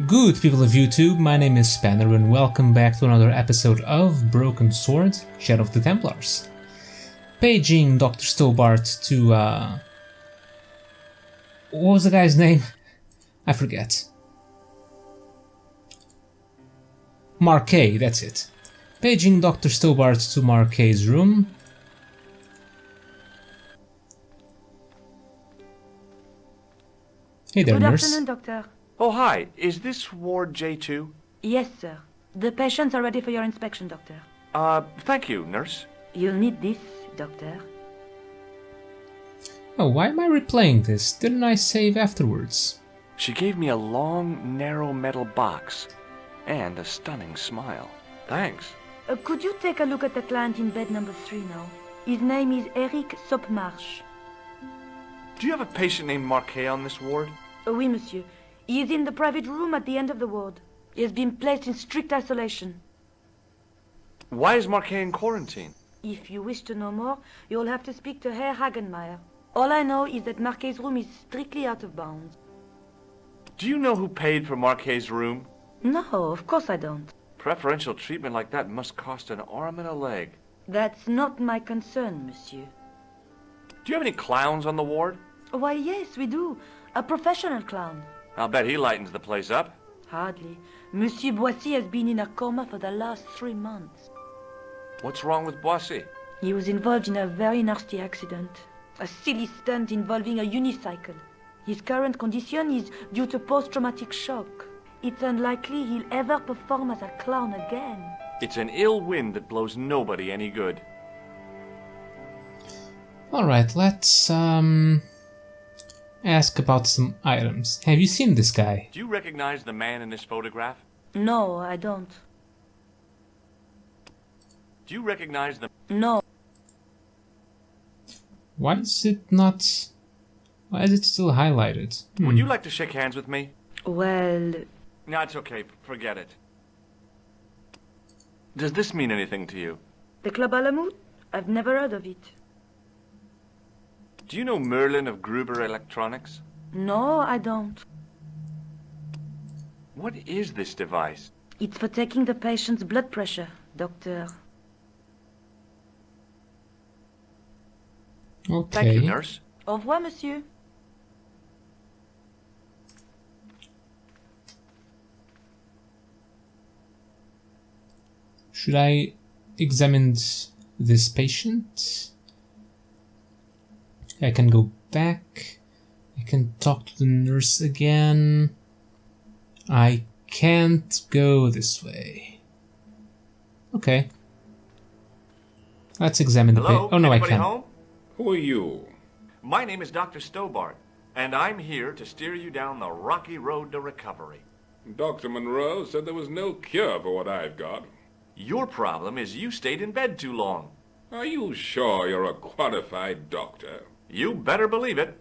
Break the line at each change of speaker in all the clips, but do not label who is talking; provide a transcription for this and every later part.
Good people of YouTube, my name is Spanner and welcome back to another episode of Broken Sword, Shadow of the Templars. Paging Dr. Stobbart to, what was the guy's name? I forget. Marquet, that's it. Paging Dr. Stobbart to Marquet's room. Hey there,
Good
nurse.
afternoon, Doctor.
Oh, hi. Is this Ward J2?
Yes, sir. The patients are ready for your inspection, Doctor.
Thank you, nurse.
You'll need this, Doctor.
Oh, why am I replaying this? Didn't I save afterwards?
She gave me a long, narrow metal box and a stunning smile. Thanks.
Could you take a look at the client in bed number 3 now? His name is Eric Sopmarsh.
Do you have a patient named Marquet on this ward?
Oui, monsieur. He is in the private room at the end of the ward. He has been placed in strict isolation.
Why is Marquet in quarantine?
If you wish to know more, you'll have to speak to Herr Hagenmeyer. All I know is that Marquet's room is strictly out of bounds.
Do you know who paid for Marquet's room?
No, of course I don't.
Preferential treatment like that must cost an arm and a leg.
That's not my concern, monsieur.
Do you have any clowns on the ward?
Why, yes, we do. A professional clown.
I'll bet he lightens the place up.
Hardly. Monsieur Boissy has been in a coma for the last 3 months.
What's wrong with Boissy?
He was involved in a very nasty accident. A silly stunt involving a unicycle. His current condition is due to post-traumatic shock. It's unlikely he'll ever perform as a clown again.
It's an ill wind that blows nobody any good.
Alright, let's, ask about some items. Have you seen this guy?
Do you recognize the man in this photograph?
No, I don't.
Do you recognize the...
No.
Why is it not... Why is it still highlighted?
Would you like to shake hands with me?
Well,
No, it's okay. Forget it. Does this mean anything to you?
the Club Alamut? I've never heard of it.
Do you know Merlin of Gruber Electronics?
No, I don't.
What is this device?
It's for taking the patient's blood pressure, Doctor.
Okay.
Thank you, nurse.
Au revoir, monsieur.
Should I examine this patient? I can go back. I can talk to the nurse again. I can't go this way. Okay. Let's examine the
Hello?
patient. Oh no, I
Anybody
can't.
home?
Who are you?
My name is Dr. Stobbart, and I'm here to steer you down the rocky road to recovery.
Dr. Monroe said there was no cure for what I've got.
Your problem is you stayed in bed too long.
Are you sure you're a qualified doctor?
You better believe it.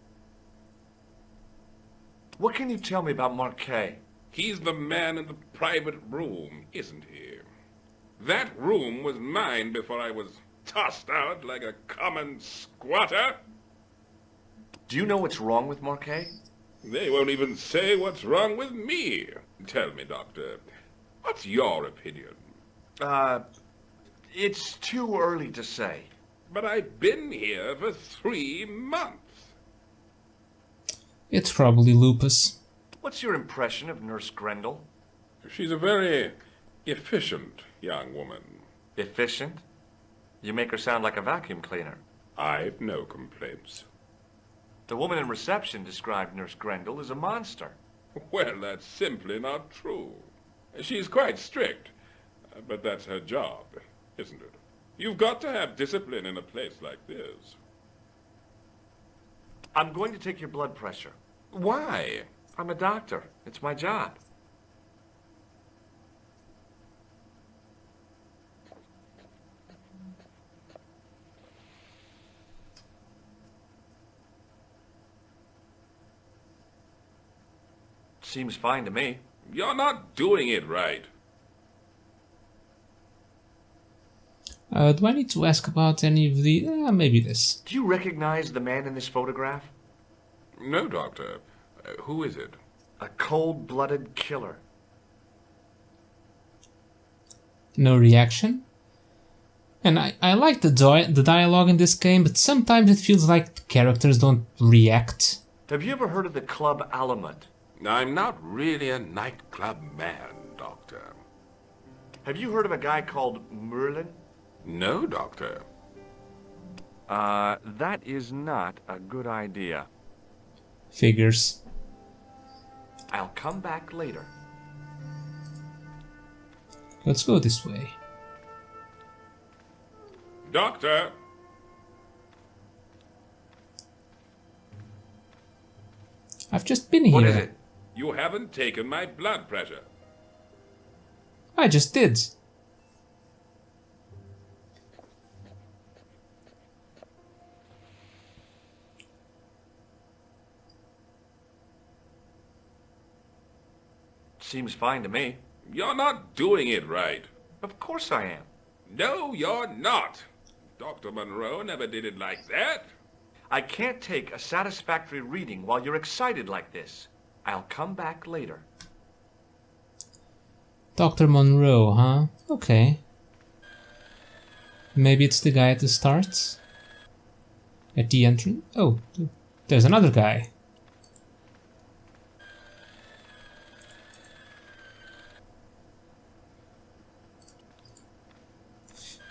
What can you tell me about Marquet?
He's the man in the private room, isn't he? That room was mine before I was tossed out like a common squatter.
Do you know what's wrong with Marquet?
They won't even say what's wrong with me. Tell me, Doctor, what's your opinion?
It's too early to say.
But I've been here for 3 months.
It's probably lupus.
What's your impression of Nurse Grendel?
She's a very efficient young woman.
Efficient? You make her sound like a vacuum cleaner.
I've no complaints.
The woman in reception described Nurse Grendel as a monster.
Well, that's simply not true. She's quite strict, but that's her job, isn't it? You've got to have discipline in a place like this.
I'm going to take your blood pressure.
Why?
I'm a doctor. It's my job. Seems fine to me.
You're not doing it right.
Do I need to ask about any of the... maybe this.
Do you recognize the man in this photograph?
No, Doctor. Who is it?
A cold-blooded killer.
No reaction. And I like the dialogue in this game, but sometimes it feels like the characters don't react.
Have you ever heard of the Club Alamut?
I'm not really a nightclub man, Doctor.
Have you heard of a guy called Merlin?
No, Doctor.
That is not a good idea.
Figures.
I'll come back later.
Let's go this way.
Doctor!
I've just been here.
What is it?
You haven't taken my blood pressure.
I just did.
Seems fine to me.
You're not doing it right.
Of course I am.
No, you're not. Dr. Monroe never did it like that.
I can't take a satisfactory reading while you're excited like this. I'll come back later.
Dr. Monroe, huh? Okay. Maybe it's the guy at the start? At the entrance? Oh, there's another guy.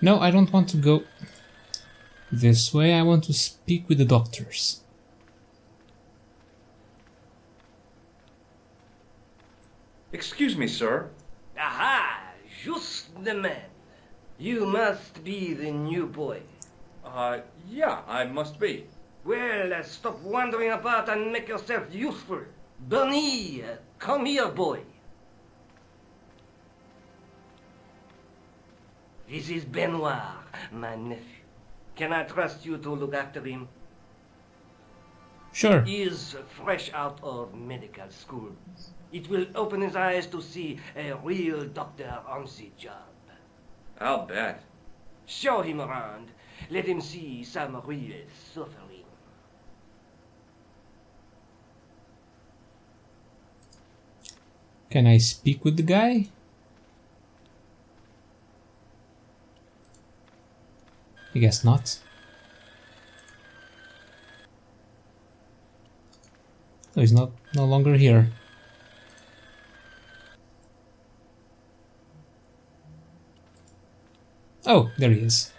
No, I don't want to go this way. I want to speak with the doctors.
Excuse me, sir.
Aha! Just the man. You must be the new boy.
Yeah, I must be.
Well, stop wandering about and make yourself useful. Bunny, come here, boy. This is Benoit, my nephew. Can I trust you to look after him?
Sure.
He is fresh out of medical school. It will open his eyes to see a real doctor on the job.
I'll bet.
Show him around. Let him see some real suffering.
Can I speak with the guy? I guess not. Oh, he's no longer here. Oh, there he is.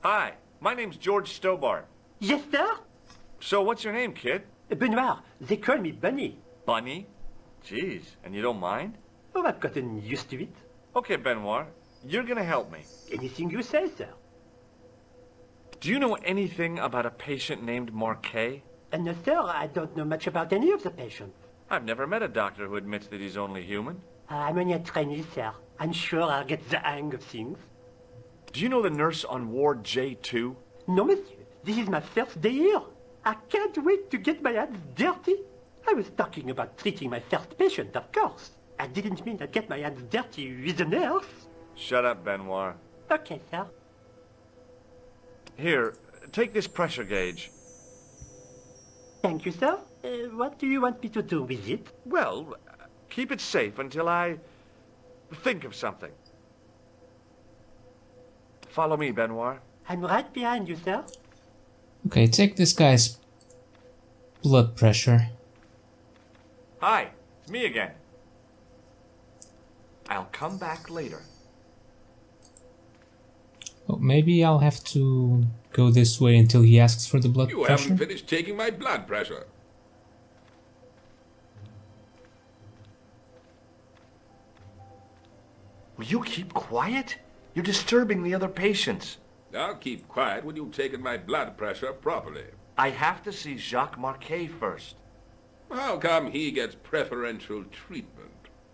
Hi, my name's George Stobbart.
Yes, sir?
So what's your name, kid?
Benoit, they call me Bunny.
Bunny? Jeez, and you don't mind?
Oh, I've gotten used to it.
Okay, Benoit, you're gonna help me.
Anything you say, sir.
Do you know anything about a patient named Marquet?
No, sir, I don't know much about any of the patients.
I've never met a doctor who admits that he's only human.
I'm only a trainee, sir. I'm sure I'll get the hang of things.
Do you know the nurse on Ward J2?
No, monsieur. This is my first day here. I can't wait to get my hands dirty. I was talking about treating my first patient, of course. I didn't mean I'd get my hands dirty with a nurse.
Shut up, Benoit.
Okay, sir.
Here, take this pressure gauge.
Thank you, sir. What do you want me to do with it?
Well, keep it safe until I think of something. Follow me, Benoit.
I'm right behind you, sir.
Okay, take this guy's blood pressure.
Hi, it's me again. I'll come back later.
Oh, maybe I'll have to go this way until he asks for the blood
You
pressure.
haven't finished taking my blood pressure.
Will you keep quiet? You're disturbing the other patients.
I'll keep quiet when you've taken my blood pressure properly.
I have to see Jacques Marquet first.
How come he gets preferential treatment?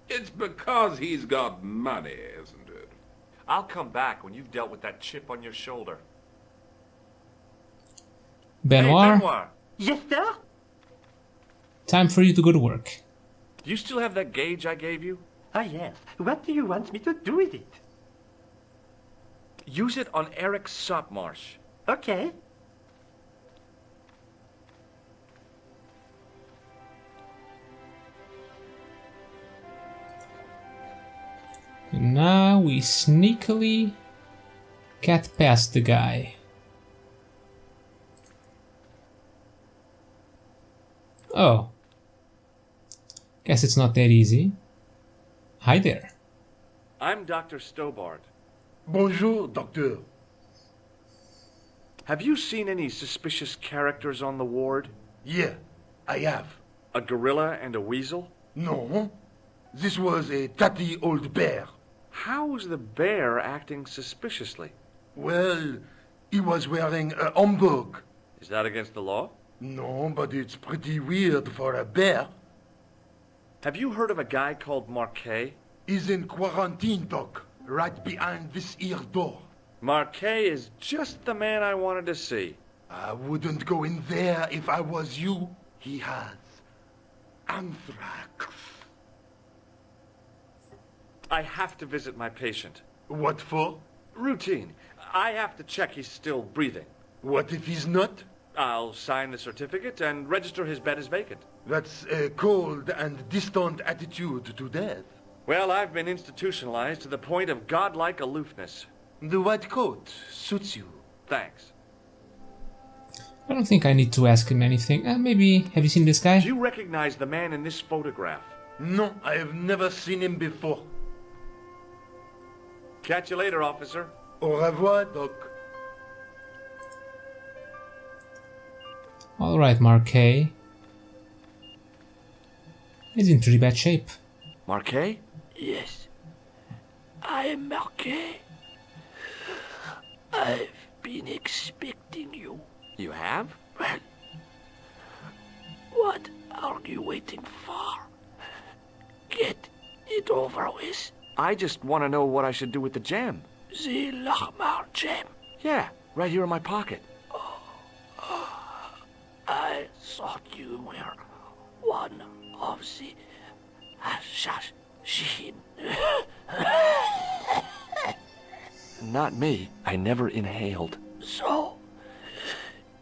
It's because he's got money, isn't it?
I'll come back when you've dealt with that chip on your shoulder.
Benoit,
Hey, Benoit,
Yes, sir?
time for you to go to work.
do you still have that gauge I gave you?
Oh, yes. What do you want me to do with it?
Use it on Eric Sopmarsh.
Okay.
And now we sneakily get past the guy. Oh. Guess it's not that easy. Hi there.
I'm Dr. Stobbart.
Bonjour, docteur.
Have you seen any suspicious characters on the ward?
Yeah, I have.
A gorilla and a weasel?
No, this was a tatty old bear.
How's the bear acting suspiciously?
Well, he was wearing a homburg.
Is that against the law?
No, but it's pretty weird for a bear.
Have you heard of a guy called Marquet?
He's in quarantine, doc, right behind this here door.
Marquet is just the man I wanted to see.
I wouldn't go in there if I was you. He has anthrax.
I have to visit my patient.
What for?
Routine. I have to check he's still breathing.
What if he's not?
I'll sign the certificate and register his bed as vacant.
That's a cold and distant attitude to death.
Well, I've been institutionalized to the point of godlike aloofness.
The white coat suits you.
Thanks.
I don't think I need to ask him anything. Maybe, have you seen this guy?
Do you recognize the man in this photograph?
No, I have never seen him before.
Catch you later, officer.
Au revoir, doc.
Alright, Marquet. He's in pretty bad shape.
Marquet?
Yes, I am Marquet. I've been expecting you.
You have?
Well, what are you waiting for? Get it over with.
I just want to know what I should do with the gem.
The Lahmar gem.
Yeah, right here in my pocket.
I thought you were one of the assassin.
Not me. I never inhaled.
So,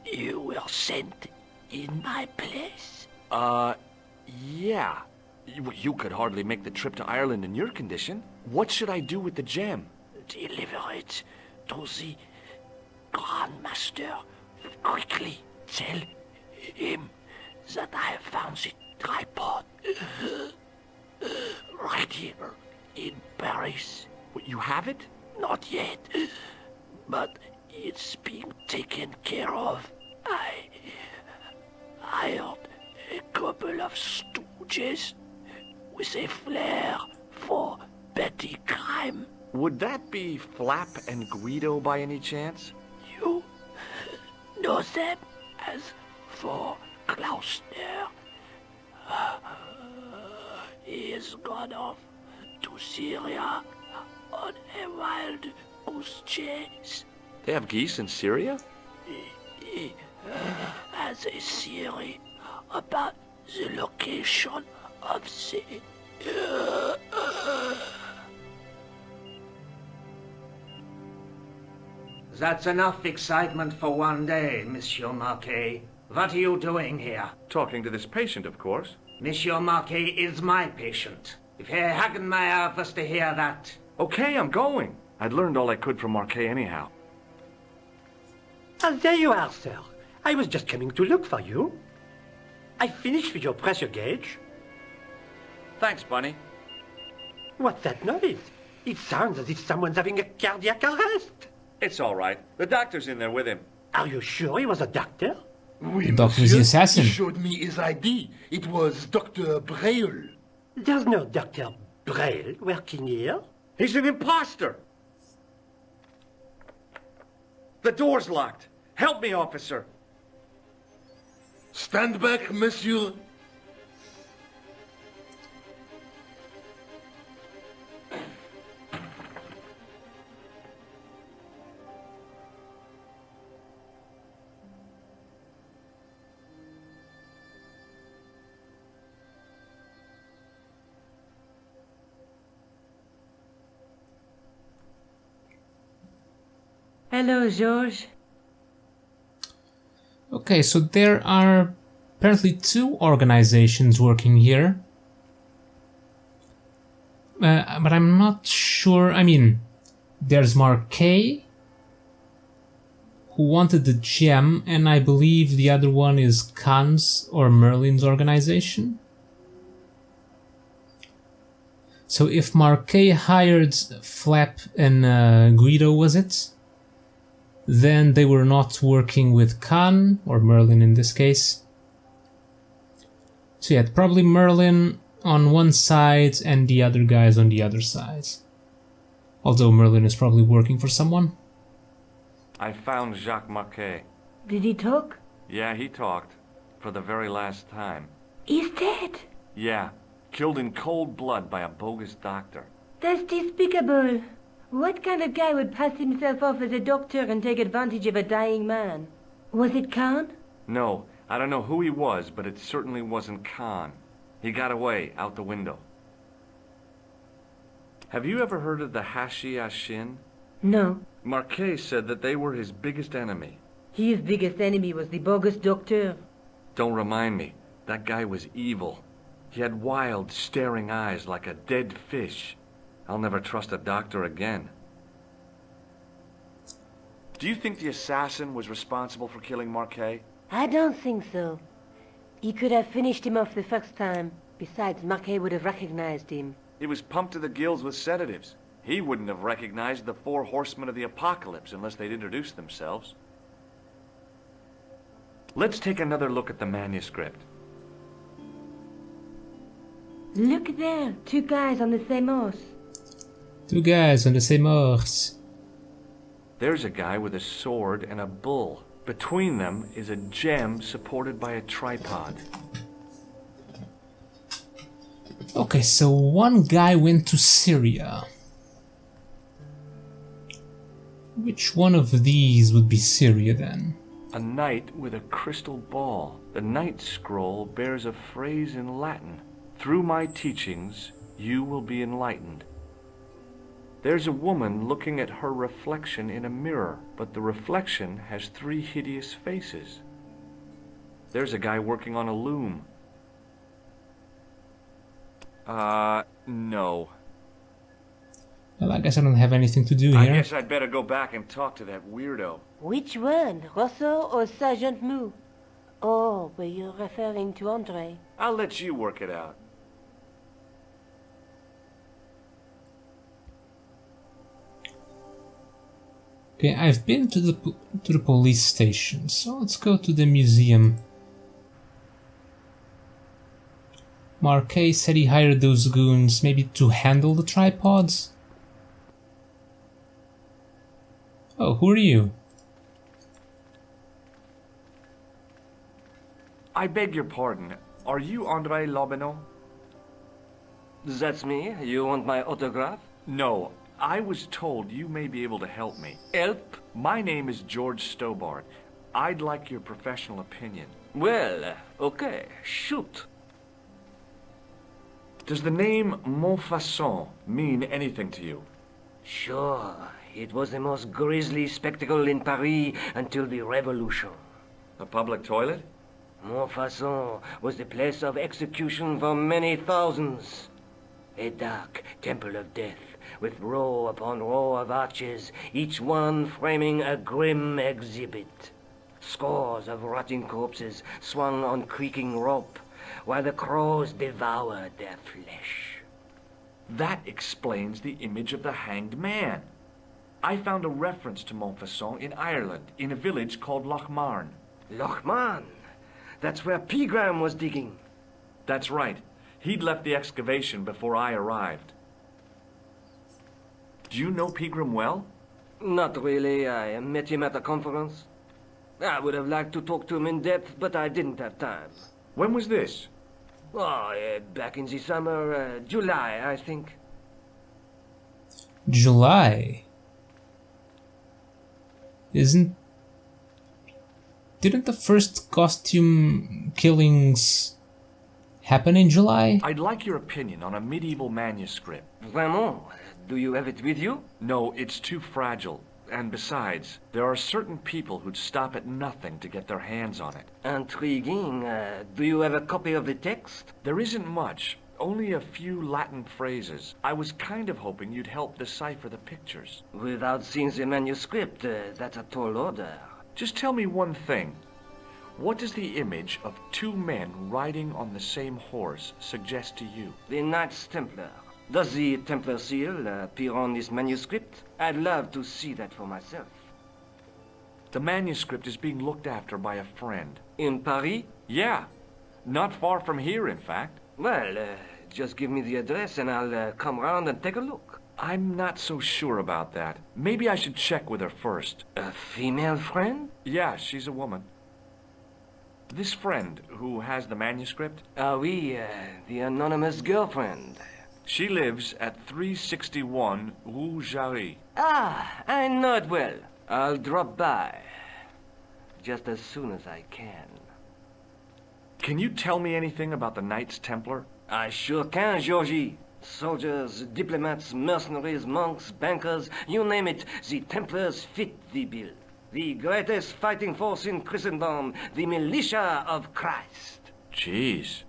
you were sent in my place?
Yeah. You could hardly make the trip to Ireland in your condition. What should I do with the gem?
Deliver it to the Grand Master. Quickly tell him that I have found the tripod right here in Paris.
You have it?
Not yet, but it's being taken care of. I hired a couple of stooges with a flair for petty crime.
Would that be Flap and Guido by any chance?
You know them as for Klausner. He has gone off to Syria on a wild goose chase.
They have geese in Syria?
He has a theory about the location of the...
That's enough excitement for one day, Monsieur Marquet. What are you doing here?
Talking to this patient, of course.
Monsieur Marquet is my patient. If Herr Hagenmeyer was to hear that...
Okay, I'm going. I'd learned all I could from Marquet anyhow.
Ah, there you are, sir. I was just coming to look for you. I finished with your pressure gauge.
Thanks, Bunny.
What's that noise? It sounds as if someone's having a cardiac arrest.
It's all right. The doctor's in there with him.
Are you sure he was a doctor?
Oui,
The doctor is
monsieur.
the assassin.
He showed me his ID. It was Dr. Braille.
There's no Dr. Braille working here.
He's an imposter! The door's locked. Help me, officer.
Stand back, monsieur.
Hello, George.
Okay, so there are apparently 2 organizations working here. But I'm not sure. I mean, there's Marquet, who wanted the gem, and I believe the other one is Khan's or Merlin's organization. So if Marquet hired Flap and Guido, was it? Then they were not working with Khan, or Merlin in this case. So yeah, probably Merlin on one side and the other guys on the other side. Although Merlin is probably working for someone.
I found Jacques Marquet.
Did he talk?
Yeah, he talked. For the very last time.
He's dead.
Yeah, killed in cold blood by a bogus doctor.
That's despicable. What kind of guy would pass himself off as a doctor and take advantage of a dying man? Was it Khan?
No, I don't know who he was, but it certainly wasn't Khan. He got away, out the window. Have you ever heard of the Hashi Ashin?
No.
Marquet said that they were his biggest enemy.
His biggest enemy was the bogus doctor.
Don't remind me. That guy was evil. He had wild, staring eyes like a dead fish. I'll never trust a doctor again. Do you think the assassin was responsible for killing Marquet?
I don't think so. He could have finished him off the first time. Besides, Marquet would have recognized him.
He was pumped to the gills with sedatives. He wouldn't have recognized the 4 horsemen of the apocalypse unless they'd introduced themselves. Let's take another look at the manuscript.
Look there, 2 guys on the same horse.
2 guys on the same horse.
There's a guy with a sword and a bull. Between them is a gem supported by a tripod.
Okay, so one guy went to Syria. Which one of these would be Syria then?
A knight with a crystal ball. The knight scroll bears a phrase in Latin. Through my teachings, you will be enlightened. There's a woman looking at her reflection in a mirror, but the reflection has 3 hideous faces. There's a guy working on a loom. No.
Well, I guess I don't have anything to do here.
I guess I'd better go back and talk to that weirdo.
Which one, Rousseau or Sergeant Mou? Oh, but you're referring to Andre.
I'll let you work it out.
Okay, I've been to the police station, so let's go to the museum. Marquet said he hired those goons maybe to handle the tripods? Oh, who are you?
I beg your pardon. Are you Andre Lobineau?
That's me. You want my autograph?
No. I was told you may be able to help me.
Help?
My name is George Stobbart. I'd like your professional opinion.
Well, okay. Shoot.
Does the name Montfaucon mean anything to you?
Sure. It was the most grisly spectacle in Paris until the Revolution.
A public toilet?
Montfaucon was the place of execution for many thousands. A dark temple of death, with row upon row of arches, each one framing a grim exhibit. Scores of rotting corpses swung on creaking rope, while the crows devoured their flesh.
That explains the image of the hanged man. I found a reference to Montfaucon in Ireland, in a village called Lochmarn.
Lochmarn? That's where Pegram was digging.
That's right. He'd left the excavation before I arrived. Do you know Pegram well?
Not really. I met him at a conference. I would have liked to talk to him in depth, but I didn't have time.
When was this?
Oh, back in the summer, July, I think.
July? Didn't the first costume killings happen in July?
I'd like your opinion on a medieval manuscript.
Vraiment? Do you have it with you?
No, it's too fragile. And besides, there are certain people who'd stop at nothing to get their hands on it.
Intriguing. Do you have a copy of the text?
There isn't much, only a few Latin phrases. I was kind of hoping you'd help decipher the pictures.
Without seeing the manuscript, that's a tall order.
Just tell me one thing. What does the image of two men riding on the same horse suggest to you?
The Knights Templar. Does the Templar seal appear on this manuscript? I'd love to see that for myself.
The manuscript is being looked after by a friend.
In Paris?
Yeah. Not far from here, in fact.
Well, just give me the address and I'll come round and take a look.
I'm not so sure about that. Maybe I should check with her first.
A female friend?
Yeah, she's a woman. This friend who has the manuscript?
Oui, the anonymous girlfriend.
She lives at 361 Rue Jarry.
Ah, I know it well. I'll drop by. Just as soon as I can.
Can you tell me anything about the Knights Templar?
I sure can, Georgie. Soldiers, diplomats, mercenaries, monks, bankers, you name it, the Templars fit the bill. The greatest fighting force in Christendom, the militia of Christ.
Jeez.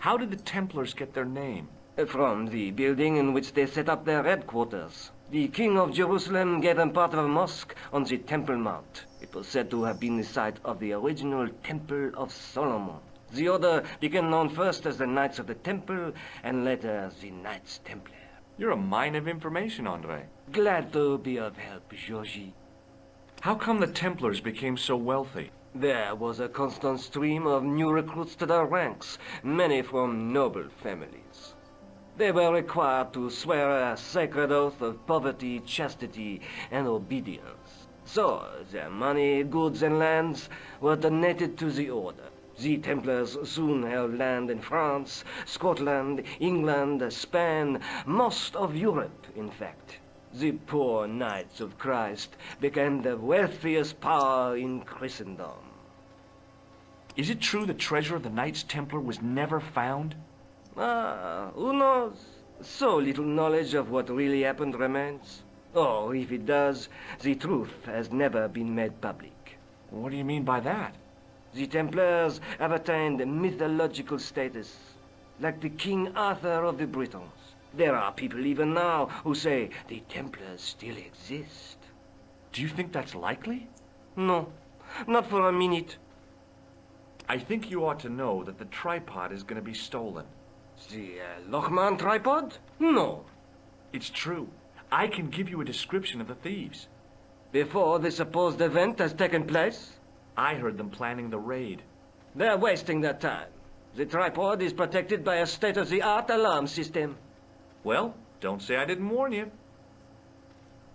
How did the Templars get their name?
From the building in which they set up their headquarters. The King of Jerusalem gave them part of a mosque on the Temple Mount. It was said to have been the site of the original Temple of Solomon. The order became known first as the Knights of the Temple, and later as the Knights Templar.
You're a mine of information, Andre.
Glad to be of help, Georgie.
How come the Templars became so wealthy?
There was a constant stream of new recruits to their ranks, many from noble families. They were required to swear a sacred oath of poverty, chastity, and obedience. So, their money, goods, and lands were donated to the order. The Templars soon held land in France, Scotland, England, Spain, most of Europe, in fact. The poor Knights of Christ became the wealthiest power in Christendom.
Is it true the treasure of the Knights Templar was never found?
Who knows? So little knowledge of what really happened remains. Or, if it does, the truth has never been made public.
What do you mean by that?
The Templars have attained mythological status, like the King Arthur of the Britons. There are people even now who say the Templars still exist.
Do you think that's likely?
No, not for a minute.
I think you ought to know that the tripod is going to be stolen.
The Lochman tripod? No.
It's true. I can give you a description of the thieves.
Before the supposed event has taken place?
I heard them planning the raid.
They're wasting their time. The tripod is protected by a state-of-the-art alarm system.
Well, don't say I didn't warn you.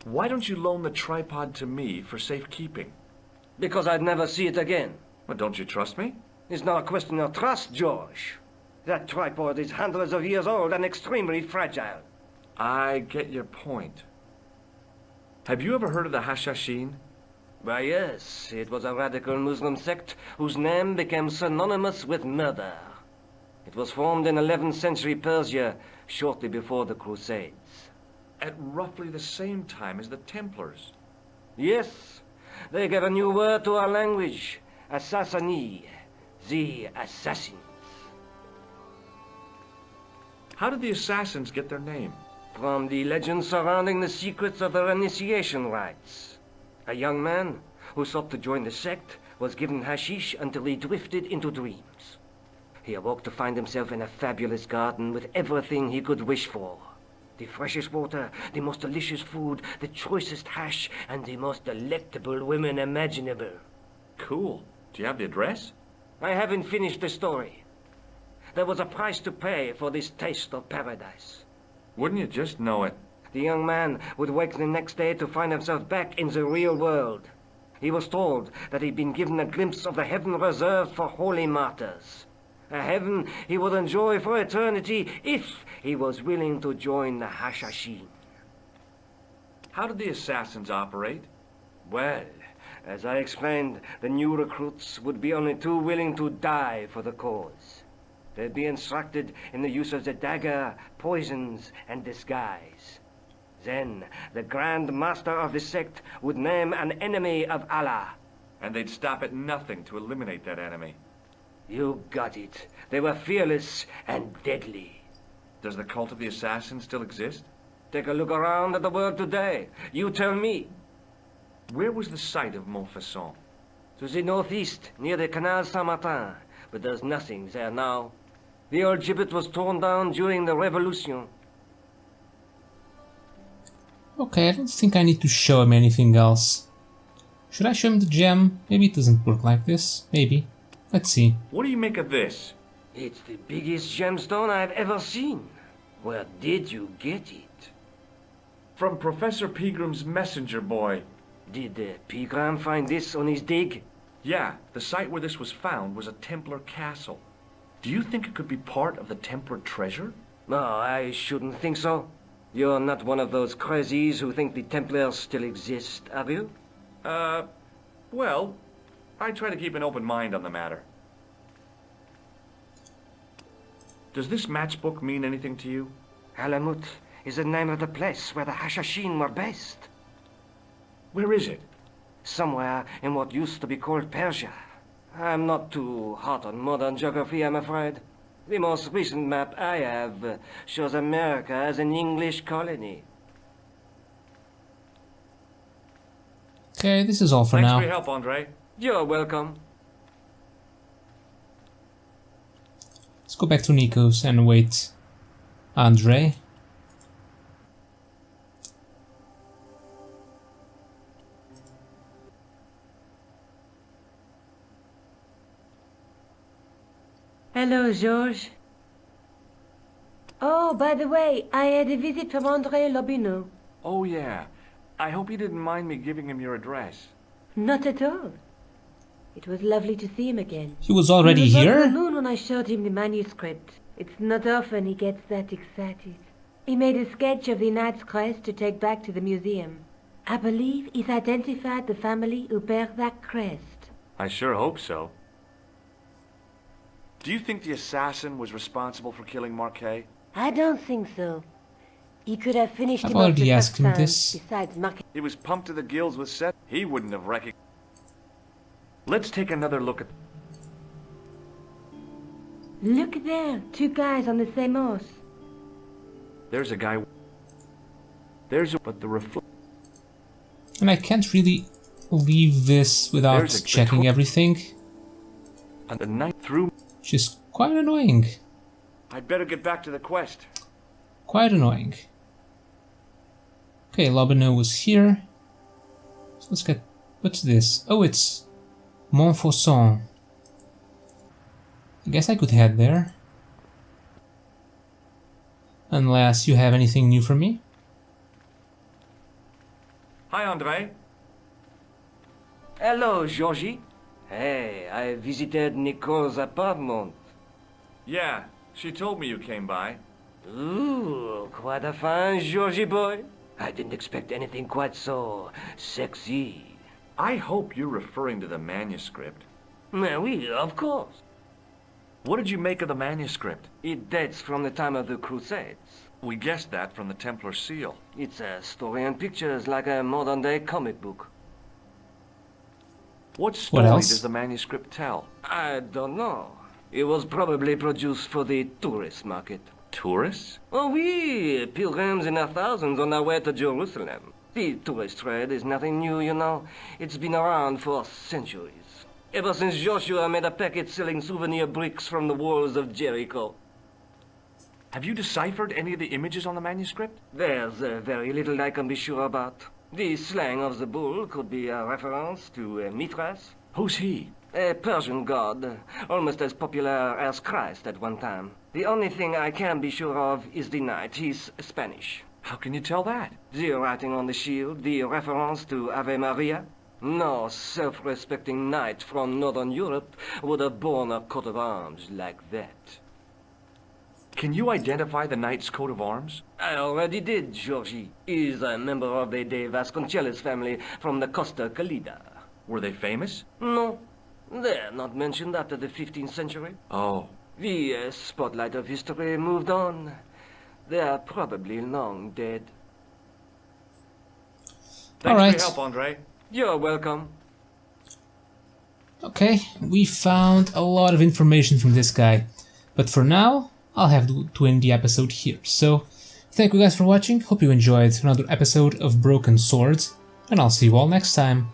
Why don't you loan the tripod to me for safekeeping?
Because I'd never see it again.
Well, don't you trust me?
It's not a question of trust, George. That tripod is hundreds of years old and extremely fragile.
I get your point. Have you ever heard of the Hashashin?
Why, yes. It was a radical Muslim sect whose name became synonymous with murder. It was formed in 11th century Persia, shortly before the Crusades.
At roughly the same time as the Templars.
Yes. They gave a new word to our language. Assassini. The assassins.
How did the assassins get their name?
From the legends surrounding the secrets of their initiation rites. A young man who sought to join the sect was given hashish until he drifted into dreams. He awoke to find himself in a fabulous garden with everything he could wish for. The freshest water, the most delicious food, the choicest hash, and the most delectable women imaginable.
Cool. Do you have the address?
I haven't finished the story. There was a price to pay for this taste of paradise.
Wouldn't you just know it?
The young man would wake the next day to find himself back in the real world. He was told that he'd been given a glimpse of the heaven reserved for holy martyrs. A heaven he would enjoy for eternity if he was willing to join the Hashashin.
How did the assassins operate?
Well, as I explained, the new recruits would be only too willing to die for the cause. They'd be instructed in the use of the dagger, poisons, and disguise. Then the Grand Master of the sect would name an enemy of Allah.
And they'd stop at nothing to eliminate that enemy.
You got it. They were fearless and deadly.
Does the cult of the assassin still exist?
Take a look around at the world today. You tell me.
Where was the site of Montfaucon?
To the northeast, near the Canal Saint-Martin. But there's nothing there now. The old gibbet was torn down during the Revolution.
Okay, I don't think I need to show him anything else. Should I show him the gem? Maybe it doesn't work like this. Maybe. Let's see.
What do you make of this?
It's the biggest gemstone I've ever seen. Where did you get it?
From Professor Pegram's messenger boy.
Did Pegram find this on his dig?
Yeah, the site where this was found was a Templar castle. Do you think it could be part of the Templar treasure?
No, I shouldn't think so. You're not one of those crazies who think the Templars still exist, are you?
Well, I try to keep an open mind on the matter. Does this matchbook mean anything to you?
Alamut is the name of the place where the Hashashin were based.
Where is it?
Somewhere in what used to be called Persia. I'm not too hot on modern geography, I'm afraid. The most recent map I have shows America as an English colony.
Okay, this is all for
Thanks
now.
for your help, Andre.
You're welcome.
Let's go back to Nikos and wait. Andre.
Hello, Georges. Oh, by the way, I had a visit from Andre Lobineau.
Oh, yeah. I hope you didn't mind me giving him your address.
Not at all. It was lovely to see him again.
He was already
He was over
here?
the moon when I showed him the manuscript. It's not often he gets that excited. He made a sketch of the Knight's crest to take back to the museum. I believe he's identified the family who bear that crest.
I sure hope so. Do you think the assassin was responsible for killing Marquet?
I don't think so. He could have finished
I've
him off
already
the
asked
first
him
time.
this.
Besides, Marquet.
He was pumped to the gills with Seth. He wouldn't have recognized. Let's take another look at...
Look there, two guys on the same horse.
There's a guy... There's a... But the refl...
And I can't really leave this without
There's a-
checking everything,
And the night through...
which is quite annoying.
I'd better get back to the quest.
Quite annoying. Okay, Lobineau was here. So let's get... What's this? Oh, it's Montfaucon. I guess I could head there. Unless you have anything new for me.
Hi, Andre.
Hello, Georgie. Hey, I visited Nicole's apartment.
Yeah, she told me you came by.
Ooh, quite a fine Georgie boy. I didn't expect anything quite so sexy.
I hope you're referring to the manuscript.
Oui, of course.
What did you make of the manuscript?
It dates from the time of the Crusades.
We guessed that from the Templar seal.
It's a story and pictures like a modern-day comic book.
What story
else?
does the manuscript tell?
I don't know. It was probably produced for the tourist market.
Tourists?
Oh, oui, pilgrims in their thousands on their way to Jerusalem. The tourist trade is nothing new, you know. It's been around for centuries. Ever since Joshua made a packet selling souvenir bricks from the walls of Jericho.
Have you deciphered any of the images on the manuscript?
There's very little I can be sure about. The slang of the bull could be a reference to Mithras,
Who's he?
a Persian god, almost as popular as Christ at one time. The only thing I can be sure of is the knight. He's Spanish.
How can you tell that?
The writing on the shield, the reference to Ave Maria. No self-respecting knight from Northern Europe would have borne a coat of arms like that.
Can you identify the knight's coat of arms?
I already did, Georgie. He's a member of the De Vasconcelos family from the Costa Calida.
Were they famous?
No, they're not mentioned after the 15th century.
Oh.
The spotlight of history moved on. They're probably long dead.
Thanks
Alright.
for your help, Andre.
You're welcome.
Okay, we found a lot of information from this guy, but for now, I'll have to end the episode here. So, thank you guys for watching, hope you enjoyed another episode of Broken Swords, and I'll see you all next time.